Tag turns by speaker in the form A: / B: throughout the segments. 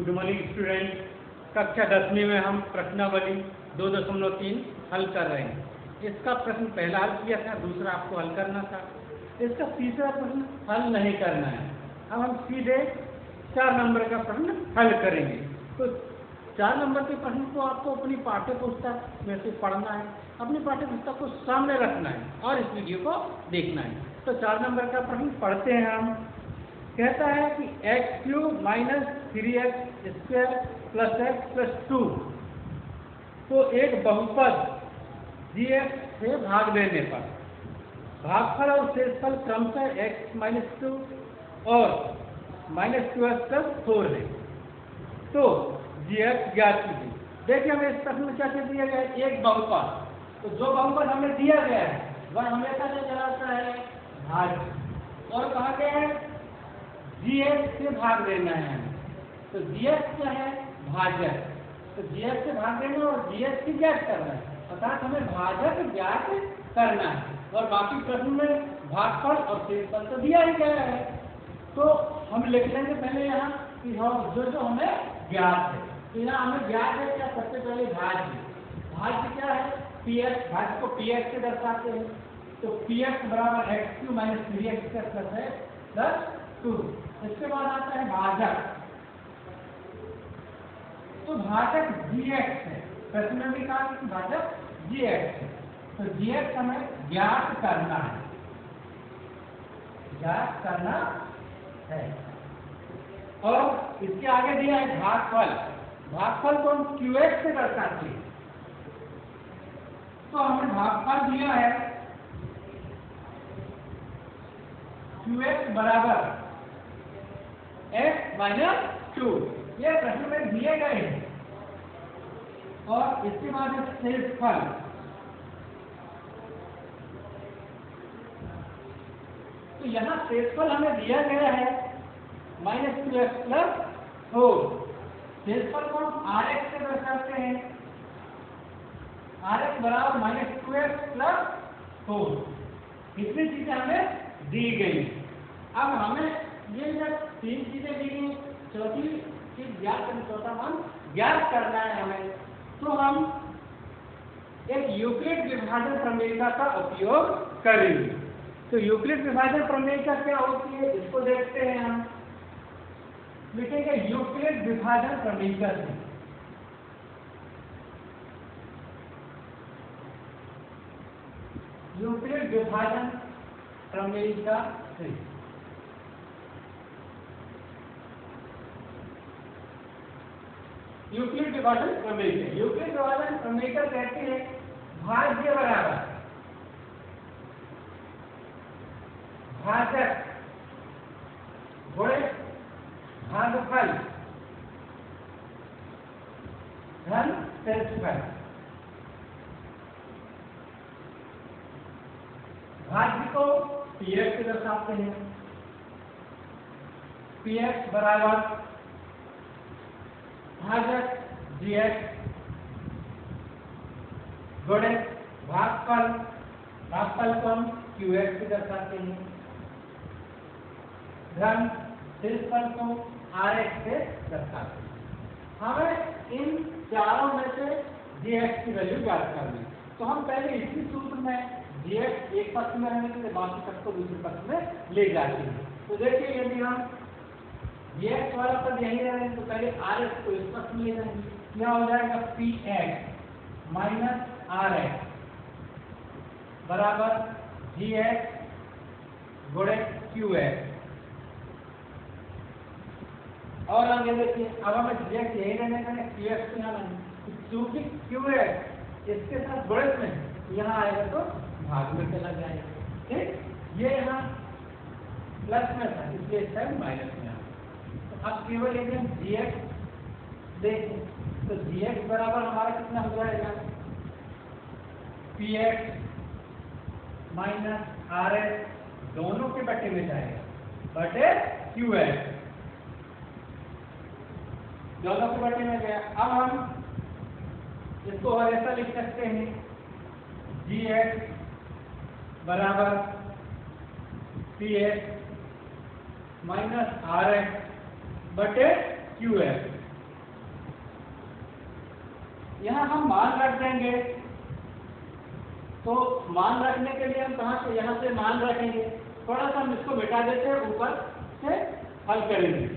A: Good morning student. कक्षा 10वीं में हम प्रश्नावली 2.3 हल कर रहे हैं। इसका प्रश्न पहला हल किया था, दूसरा आपको हल करना था। इसका तीसरा प्रश्न हल नहीं करना है। अब हम सीधे 4 नंबर का प्रश्न हल करेंगे। तो 4 नंबर के प्रश्न को आपको अपनी पाठ्य पुस्तक में से पढ़ना है, अपनी पाठ्य पुस्तक को सामने रखना है और इस वीडियो को देखना है। तो 4 नंबर का प्रश्न पढ़ते हैं हम। कहता है कि x³ minus 3x² plus x plus 2 को एक बहुपद gx से भाग देने पर भागफल और शेषफल क्रमशः x-2 और -2x प्लस 4 है। तो gx ज्ञात कीजिए। देखिए हमें इस प्रश्न में क्या दिया गया है, एक बहुपद। तो जो बहुपद हमें दिया गया है वह हमेशा से चलाता है भाज्य, और कहा गया है gx से भाग देना है हमें। तो gx क्या है, भाजक। तो gx से भाग देना और gx की ज्ञात करना है, अर्थात हमें भाजक ज्ञात करना है। और बाकी प्रश्न में भागफल और शेषफल तो दिया ही गया है। तो हम लिख लेंगे पहले यहाँ कि जो हमें ज्ञात है। तो यहाँ हमें ज्ञात है क्या, सबसे पहले भाज्य। भाज्य क्या है, px। भाज्य को px से दर्शाते हैं। तो px बराबर x³ माइनस 3x प्लस है प्लस 2। इसके बाद आता है भाजक। तो भाजक gx है, प्रश्न में भी कहा कि भाजक gx है। तो gx हमें ज्ञात करना है, ज्ञात करना है। और इसके आगे दिया है भागफल। भागफल को हम qx से दर्शाते हैं। तो हमें भागफल दिया है qx बराबर x माइनस 2। ये प्रश्न में दिए गए हैं। और इसके बाद है शेषफल। तो यहाँ शेषफल हमें दिया गया है -2x प्लस 4। शेषफल को हम rx से दर्शाते हैं। rx बराबर -2x प्लस 4। इतनी चीजें हमें दी गई। अब हमें ये जब 3 चीजें दी गई, चौथी चीज ज्ञात करना, चौथा मान ज्ञात करना है हमें। तो हम एक यूक्लिड विभाजन प्रमेय का उपयोग करेंगे। तो यूक्लिड विभाजन प्रमेय क्या होती है, इसको देखते हैं हम। लिखेंगे यूक्लिड विभाजन प्रमेय से। यूक्लिड विभाजन प्रमेय से यूक्लिड विभाजन प्रमेय से। यूक्लिड विभाजन प्रमेय कहते हैं भाज्य बराबर भाजक गुणे भागफल धन शेषफल। भाज्य को px से दर्शाते हैं। px बराबर भाजक gx गुणे भागफल। भागफल को हम qx से दर्शाते हैं। धन शेषफल को rx से दर्शाते हैं। हमें इन चारों में से gx की वैल्यू ज्ञात करनी है। तो हम पहले इसी सूत्र में gx एक पक्ष में रहने के लिए बाकी सबको दूसरे पक्ष में ले जाते हैं। तो देखिए यदि हम gx वाला पद यही रहे तो पहले rx को इस पक्ष में ले जाएंगे। क्या हो जाएगा, px माइनस rx बराबर gx गुणे qx। और आगे देखिए, अब हमें gx यही रहने का qx को यहाँ लाएंगे। क्योंकि qx इसके साथ गुणित में यहाँ आएगा तो भाग में चला जाएगा। ठीक, ये यहाँ प्लस में था इसलिए इसका माइनस में आ। तो अब केवल यदि हम gx देखें तो gx बराबर हमारा कितना हो जाएगा, px माइनस rx दोनों के बटे में जाएगा, बटे qx दोनों के बटे में गया। अब हम इसको और ऐसा लिख सकते हैं, gx बराबर px माइनस rx बटे qx। यहाँ हम मान रख देंगे। तो मान रखने के लिए हम कहाँ से, यहाँ से मान रखेंगे। थोड़ा सा हम इसको मिटा देते हैं, ऊपर से हल करेंगे।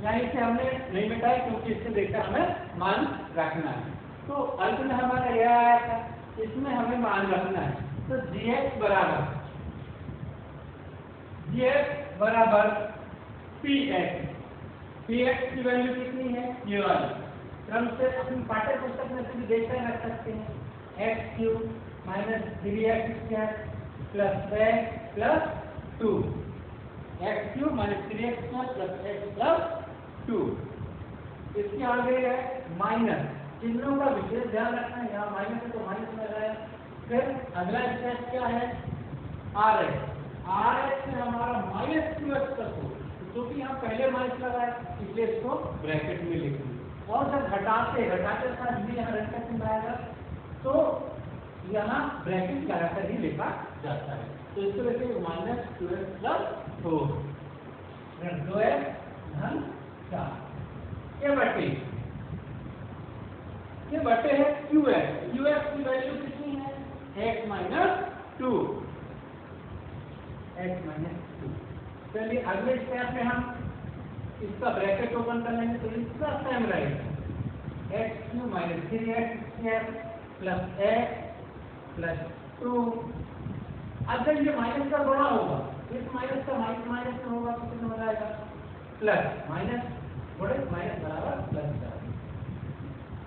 A: यहाँ इसे हमने नहीं मिटाया क्योंकि इससे देखकर हमें मान रखना है। तो अंत में हमारा यह आया था, इसमें हमें मान रखना है। तो gx बराबर px। px की वैल्यू कितनी है, ये वाली। क्रम से अपनी पाठ्य पुस्तक में से भी देखकर रख सकते हैं। x³ minus 3x² plus x plus 2। x³ minus 3x² plus x plus 2। इसके आगे है माइनस, चिन्हों का विशेष ध्यान रखना है। यहाँ माइनस है तो माइनस में लगाया। फिर अगला स्टेप क्या है, rx में हमारा माइनस 2x प्लस 4। क्योंकि यहाँ पहले माइनस लगाया इसलिए इसको ब्रैकेट में लिखेंगे। और जब घटाते साथ भी यहाँ रख कर आएगा तो यहाँ ब्रैकेट लगाकर ही लिखा जाता है। तो इसको लिखेंगे माइनस 2x प्लस 4 2x धन 4। ये बटे है qx। qx की वैल्यू कितनी है, x माइनस 2। चलिए अगले स्टेप में हम इसका ब्रैकेट ओपन कर लेंगे। तो इसका सेम रहेगा x³ minus 3x² plus x plus 2। अब जब ये माइनस का गुणा होगा, इस माइनस का माइनस में होगा तो कितना हो जाएगा, प्लस माइनस माइनस बराबर प्लस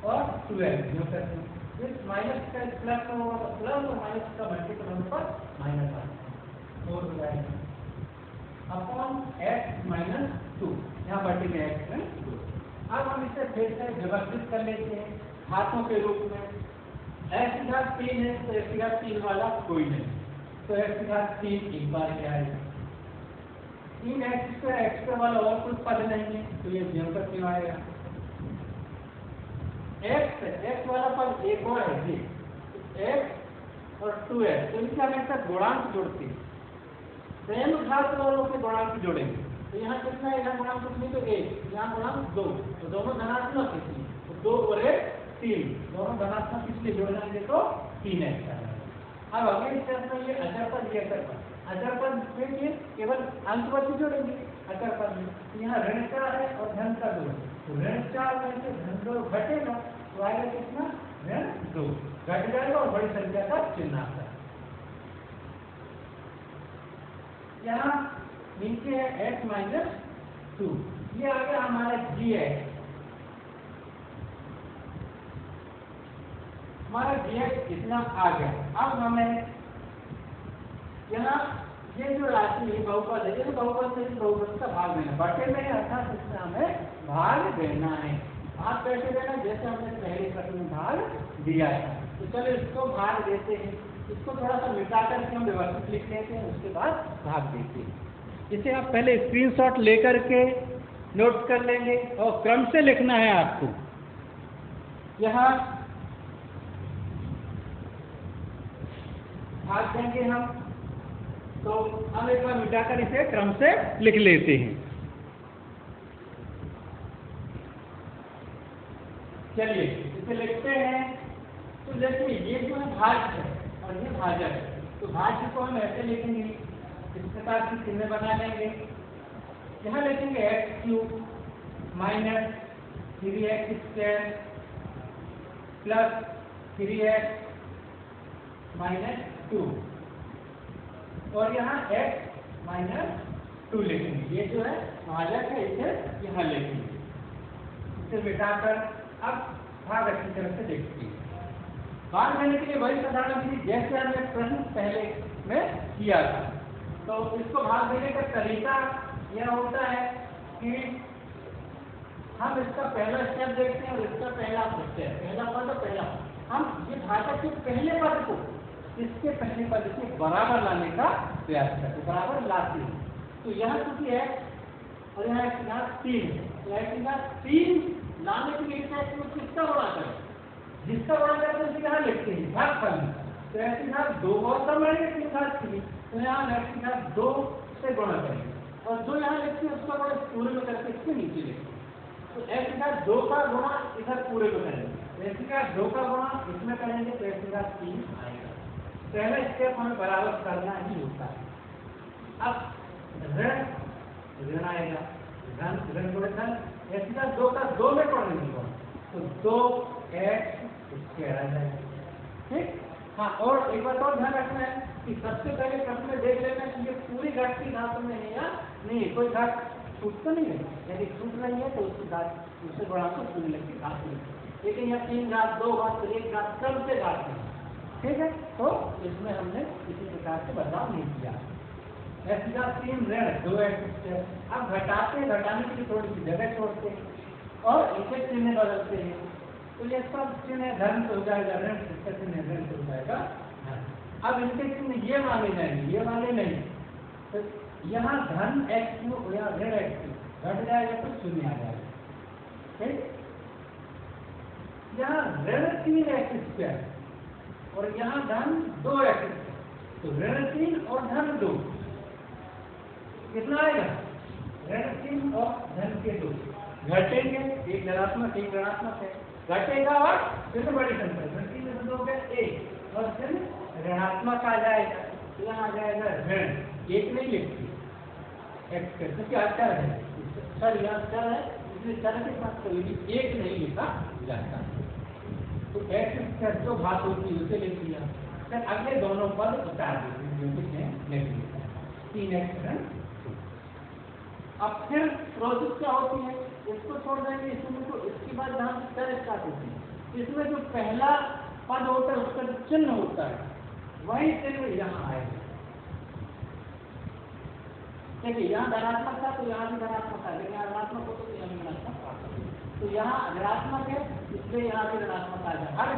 A: और 2x जो करते हैं। इस माइनस का प्लस होगा तो प्लस और माइनस का मल्टीपल होने पर माइनस आता है, 4 हो जाएगा अपॉन x माइनस 2। यहाँ बढ़ गया x में 2। अब हम इसे फिर से व्यवस्थित कर लेते हैं हाथों के रूप में। x की घात 3 है तो x की घात 3 वाला कोई नहीं, तो x की घात 3 एक बार क्या आएगा। 3x² x² वाला और कुछ पद नहीं है तो ये जीवन पर क्यों आएगा। x वाला पद एक और है जी, x और 2x, तो इनके हमेशा गुणांक जोड़ते हैं। सेम घात वालों के गुणांक जोड़ेंगे। तो यहाँ कितना है, यहाँ गुणांक कितनी, तो 1, यहाँ गुणांक 2, तो दोनों धनात्मक इसलिए तो 2 और 1 3, दोनों धनात्मक इसलिए जोड़ जाएंगे तो 3x आएगा। अब अगले स्टेप में ये अचर पद, ये अचर पद, अचर पद में केवल अंक पद जोड़ेंगे। अचर पद में यहाँ ऋण 4 है और धन का 2, तो ऋण 4 में से धन 2 घटेगा तो आएगा कितना, ऋण 2 घट जाएगा और बड़ी संख्या का चिन्ह आता है। यहाँ नीचे है x माइनस 2, ये आ गया हमारा gx। हमारा gx इतना आ गया। अब हमें यहाँ ये जो राशि है बहुपद है, ये बहुपद से बहुपद का भाग देना, बटे में अर्थात इसमें हमें भाग देना है। भाग कैसे देना, जैसे हमने पहले प्रश्न में भाग दिया था। तो चलो इसको भाग देते हैं। इसको थोड़ा सा मिटा करके हम व्यवस्थित लिख लेते हैं, उसके बाद भाग देते हैं। इसे आप पहले स्क्रीनशॉट लेकर के नोट कर लेंगे और क्रम से लिखना है आपको। यहाँ भाग देंगे हम, तो हम एक बार मिटाकर इसे क्रम से लिख लेते हैं। चलिए इसे लिखते हैं। तो देखिए ये जो है भाज्य है और ये भाजक है, तो भाज्य को हम ऐसे लिखेंगे, इस प्रकार की चिन्ह बना लेंगे। यहाँ लिखेंगे x³ minus 3x² plus 3x minus 2 और यहाँ x माइनस 2 लिखेंगे। ये जो है भाजक है, इसे यहाँ लिखेंगे। इसे मिटाकर अब भाग अच्छी तरह से देखते हैं। भाग देने के लिए वही साधारण विधि जैसे हमने प्रश्न पहले में किया था। तो इसको भाग देने का तरीका यह होता है कि हम इसका पहला स्टेप देखते हैं और इसका पहला स्टेप, पहला पद और पहला हम ये भाजक के पहले पद को इसके पहले पद से बराबर लाने का प्रयास करते हैं, बराबर लाते हैं। तो यहाँ क्योंकि x और यहाँ x घात 3 है, तो x घात 3 लाने के लिए किसका गुणा करें, जिसका गुणा करते हैं यहाँ लिखते हैं भागफल में। तो x घात 2 और कम रहेगा, x घात 3, तो यहाँ x घात 2 से गुणा करेंगे। और जो यहाँ लिखते हैं उसका बड़े पूरे में करके इसके नीचे लिखते हैं। तो x का 2 का गुणा इधर पूरे में करेंगे, x का 2 का गुणा इसमें करेंगे तो x का 3 आएगा। पहला स्टेप हमें बराबर करना ही होता है। अब ऋण आएगा, ऋण गुणे धन, x का 2 का 2 में पढ़ेंगे तो 2x स्क्वायर आ जाएगा। ठीक। हाँ, और एक बात और ध्यान रखना है कि सबसे पहले प्रश्न में देख लेना कि ये पूरी घाट की घात में है या नहीं, कोई घाट छूट तो नहीं है। यदि छूट रही है तो उसकी घात दूसरे गुणांक को शून्य की घात नहीं, लेकिन यहाँ 3 घात 2 घात 1 घात सबसे घात है। ठीक है, तो इसमें हमने किसी प्रकार से बदलाव नहीं किया। x का 3 ऋण 2x। अब घटाने के लिए थोड़ी सी जगह छोड़ते हैं और इसे चिन्ह बदलते हैं, तो ये सब चिन्ह धन से हो जाएगा ऋण, इसका चिन्ह ऋण से हो जाएगा धन। अब इनके चिन्ह ये माने जाएंगे, ये वाले नहीं। तो यहाँ धन x3 या ऋण x3 घट जाएगा तो शून्य आ जाएगा। ठीक। यहाँ ऋण 3x² और यहाँ धन 2x, तो ऋण 3 और धन 2 कितना आएगा? ऋण 3 और धन के 2 घटेंगे, एक धनात्मक एक ऋणात्मक है, घटेगा और फिर बड़ी संख्या ऋण 3 में 2 के 1 और फिर ऋणात्मक आ जाएगा, तो यहाँ आ जाएगा ऋण 1 नहीं लिखती x के, क्योंकि अक्षर है सर, यह अक्षर है इसलिए चर के साथ कोई भी 1 नहीं लिखा जाता। तो x जो घात होती है उसे लिख दिया, फिर अगले दोनों पद उतार देते हैं 3x ऋण। अब फिर प्रोसेस क्या होती है, इसको छोड़ देंगे इसमें, तो इसके बाद जहाँ से चर स्टार्ट होती है इसमें जो पहला पद होता है उसका जो चिन्ह होता है वही चिन्ह यहाँ आएगा। देखिए यहाँ धनात्मक था तो यहाँ भी धनात्मक था, लेकिन यहाँ ऋणात्मक हो तो यहाँ भी ऋणात्मक था, तो यहाँ ऋणात्मक है इसलिए यहाँ भी ऋणात्मक आ जाए। हर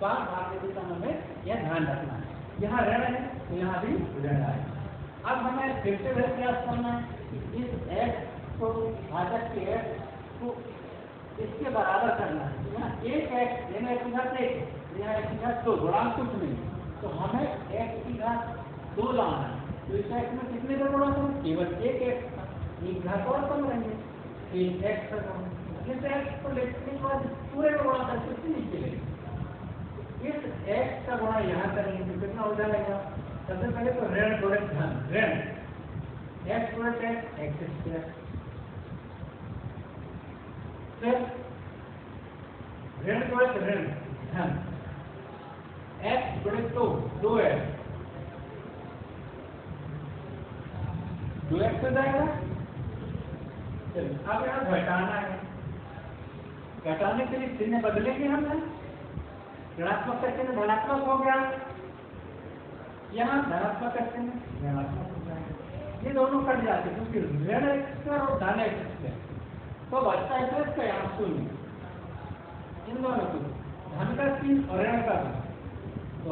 A: बार भाग दिशा में यह ध्यान रखना है, यहाँ ऋण है तो यहाँ भी ऋण आएगा। अब हमें फिर से वह प्रयास करना है, इस x को भाजक के x को इसके बराबर करना है। यहाँ 1x यानी x की घात 1, यहाँ x की घात 2, गुणांक कुछ नहीं, तो हमें x की घात 2 लाना है। तो इस x में कितने का गुणा करें? केवल 1x का, एक घात और कम रहेंगे, 1x का कम। इस x को लिखने के बाद पूरे का गुणा करके इसके नीचे लेंगे, इस x का गुणा यहाँ करेंगे तो कितना हो जाएगा? सबसे पहले तो ऋण गुणे धन, ऋण x गुणे x², फिर ऋण गुणे ऋण धन x गुणे 2x, 2x हो जाएगा। चलिए अब यहाँ घटाना है, घटाने के लिए चिन्ह बदलेंगे हमने, ऋणात्मक का चिन्ह धनात्मक हो गया, यहाँ धनात्मक का चिन्ह ऋणात्मक हो जाएगा। ये दोनों कट जाते हैं क्योंकि ऋण x² और धन x², तो बचता है इसका यहाँ शून्य, इन दोनों को धन का 3 और ऋण का 2, तो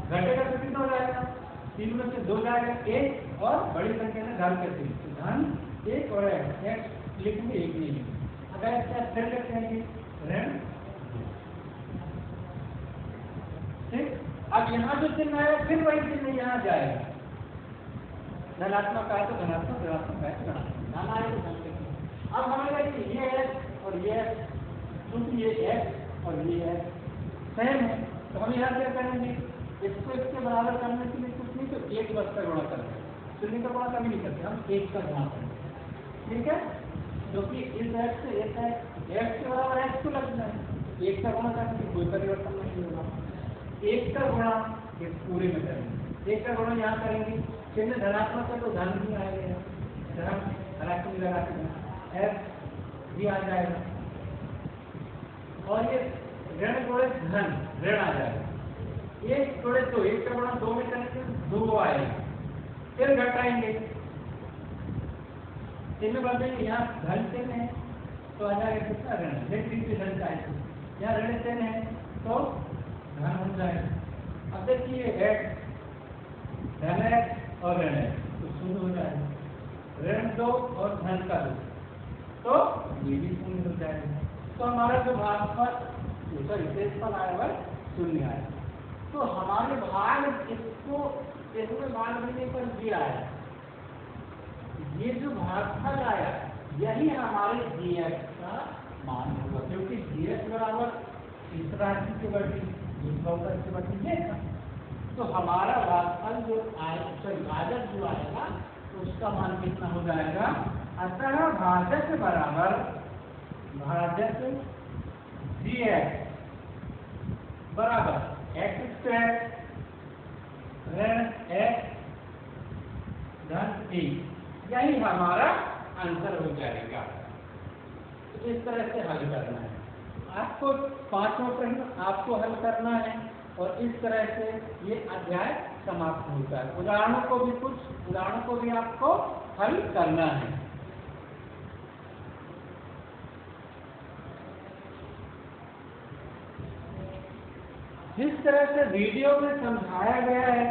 A: घटेगा तो कितना हो जाएगा? 3 में से 2 जाएगा 1 और बड़ी संख्या में धन के 3, तो धन 1 और x लिखेंगे 1 नहीं लिखेंगे। अगर इसका फिर लिखते हैं ऋण, ठीक। अब यहाँ जो चिन्ह आएगा फिर वही चिन्ह यहाँ जाएगा, धनात्मक आए तो धनात्मक, ऋणात्मक आए तो ऋणात्मक, धन आए तो धन। अब हमें लगे ये x और ये x, क्योंकि ये x और ये x सेम है, तो हम यहाँ क्या करेंगे? इसको इसके बराबर करने के लिए कुछ नहीं तो 1 बस का गुणा करते हैं, शून्य का गुणा कभी नहीं करते, हम 1 का गुणा करेंगे। ठीक है, क्योंकि इस x से एक x के बराबर x को लगना है, 1 का गुणा करने से कोई परिवर्तन नहीं होगा। 1 का गुणा इस पूरे में करेंगे, 1 का गुणा यहाँ करेंगे, चिन्ह धनात्मक है तो धन भी आएगा, धन धनात्मक लगा के f भी आ जाएगा, और ये ऋण गुणे धन ऋण आ जाएगा। 1 गुणे 2, 1 का गुणा 2 में करेंगे 2 आएगा, फिर घटाएंगे, चिन्ह बदलेंगे, यहाँ धन चिन्ह है तो आ जाएगा कितना? ऋण, लेकिन धन का है, यहाँ ऋण चिन्ह है तो धन हो जाएगा। अब देखिए x धन x और ऋण x तो शून्य हो जाएगा, ऋण 2 और धन का 2 तो ये भी शून्य हो जाएगा। तो हमारा जो भागफल शेषफल आया हुआ शून्य आया, तो हमारे भाग इसको इसमें भाग देने पर ये आया ये जो भागफल आया यही हमारे GX का मान होगा, क्योंकि GX बराबर इस राशि की वृद्धि दूसरा उत्तर की वृद्धि ये था। तो हमारा भागफल जो भाजक जो आएगा तो उसका मान कितना हो जाएगा। अतः भाजक बराबर भाजक GX बराबर x² ऋण x धन a, यही हमारा आंसर हो जाएगा। तो इस तरह से हल करना है आपको। पांचवा प्रश्न आपको हल करना है और इस तरह से ये अध्याय समाप्त होता है। उदाहरणों को भी आपको हल करना है। जिस तरह से वीडियो में समझाया गया है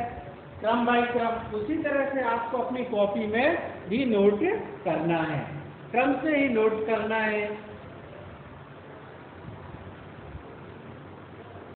A: क्रम बाय क्रम, उसी तरह से आपको अपनी कॉपी में भी नोट करना है, क्रम से ही नोट करना है।